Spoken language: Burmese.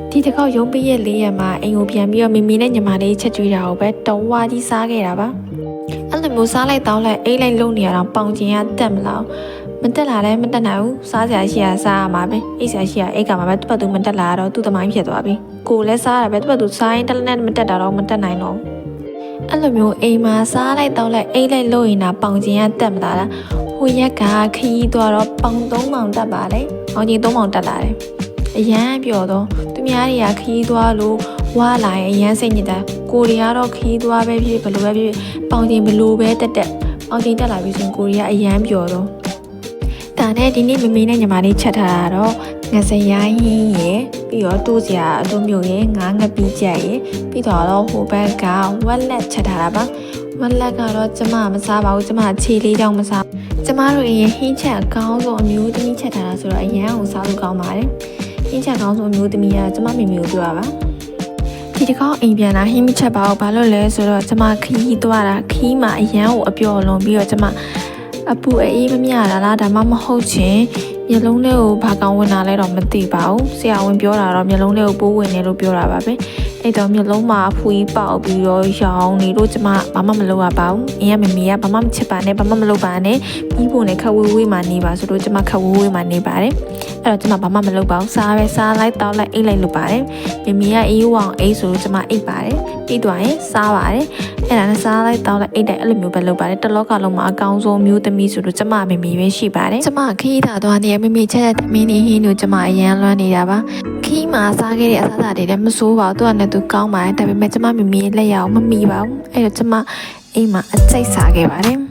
ဒီတစ်ခေါက်ရုံးပေးရဲ့၄ရက်မှာအိမ်ကိုပြန်ပြီးတော့မမီနဲ့ညီမလေးချက်ကျွေးတာကိုပဲတုံးဝါကြီးစားခဲ့တာပါအဲ့လိုမျိုးစားလိုက်တောင်းလိုက်အိတ်လိုက်လုံနေရတော့ပေါင်ကျင်ရတက်မလားမတက်လာလည်းမတက်နိုင်ဘူးစားစရာရှိရစားရမှာပဲအိတ်စရာရှိရအိတ်ကမှာပဲသူ့ဘက်သူမတက်လာတော့သူ့သမိုင်းဖြစ်သွားပြီကိုလည်းစားရပဲသူ့ဘက်သူစားရင်တက်လက်နဲ့မတက်တာတော့မတက်နိုင်တော့အဲ့လိုမျိုးအိမ်မှာစားလိုက်တောင်းလိုက်အိတ်လိုက်လုံရင်တာပေါင်ကျင်ရတက်မလားဟိုရက်ကခရီးသွားတော့ပေါင်3ပေါင်တက်ပါလေပေါင်ကျင်3ပေါင်တက်လာတယ်အရန်ပြောတော့သူများတွေကခရီးသွားလို့ဝါလာရင်အရန်စိတ်ညစ်တယ်ကိုရီကတော့ခရီးသွားပဲဖြစ်ဘယ်လိုပဲဖြစ်ပေါင်ကျင်ဘယ်လိုပဲတက်ပေါင်ကျင်တက်လာပြီဆိုရင်ကိုရီကအရန်ပြောတော့ဒါနဲ့ဒီနေ့မမေနဲ့ညီမလေးချက်ထားတာတော့ငစရိုင်းရင်းရယ်ပြီးတော့တိုးစရာအလိုမျိုးရယ်ငါးငပီးကြက်ရယ်ပြီးတော့ဟိုဘက်ကဝက်လက်ချက်ထားတာပါဝက်လက်ကတော့ကျမမစားပါဘူးကျမခြေလေးတောင်မစားကျမတို့ရဲ့ဟင်းချက်အကောင်းဆုံးအမျိုးသမီးချက်ထားတာဆိုတော့အရန်ကိုစားလို့ကောင်းပါတယ်ဟင်းချက်ကောင်းဆုံးအမျိုးသမီးကကျမမေမေကိုပြောတာပါဒီတစ်ခေါက်အိမ်ပြန်လာဟင်းမချက်ပါဘူးဘာလို့လဲဆိုတော့ကျမခီးသွားတာခီးမှာအရန်ကိုအပျော်လွန်ပြီးတော့ကျမအပူအေးမမြတာလားဒါမှမဟုတ်ချင်းမျက်လုံးလေးကိုဘာကောင်ဝင်လာလဲတော့မသိပါဘူးဆရာဝန်ပြောတာတော့မျက်လုံးလေးကိုပိုးဝင်နေလို့ပြောတာပါပဲအဲ့တော့မျက်လုံးမှာအဖူကြီးပေါက်ပြီးတော့ရောင်နေလို့ကျမဘာမှမလုပ်ရပါဘူးအင်းကမမေကဘာမှမချစ်ပါနဲ့ဘာမှမလုပ်ပါနဲ့ပြီးဖို့နဲ့ခက်ဝေးဝေးမှနေပါဆိုတော့ကျမခက်ဝေးဝေးမှနေပါတယ်အဲ့တော့ကျမဘာမှမလုပ်ပါဘူးစားပဲစားလိုက်တောက်လိုက်အိတ်လိုက်လုပ်ပါတယ်မမေကအေးဝအောင်အိတ်ဆိုတော့ကျမအိတ်ပါတယ်ပြီးသွားရင်စားပါတယ်အဲ့ဒါနဲ့စားလိုက်တောက်လိုက်အိတ်တယ်အဲ့လိုမျိုးပဲလုပ်ပါတယ်တလောကလုံးမှာအကောင်းဆုံးမျိုးသမီးဆိုတော့ကျမမမေပဲရှိပါတယ်ကျမခီးတာသွားနေမမေချက်တဲ့သမီးနေဟင်းတို့ကျမအရန်လွမ်းနေတာပါခီးမှာစားခဲ့တဲ့အစားအစာတွေလည်းမစိုးပါဘူးသူကလည်းသူကောင်းပါတယ်ဒါပေမဲ့ကျမမမေလက်ရအောင်မမီပါဘူးအဲ့တော့ကျမအိမ်မှာအကျိတ်စားခဲ့ပါတယ်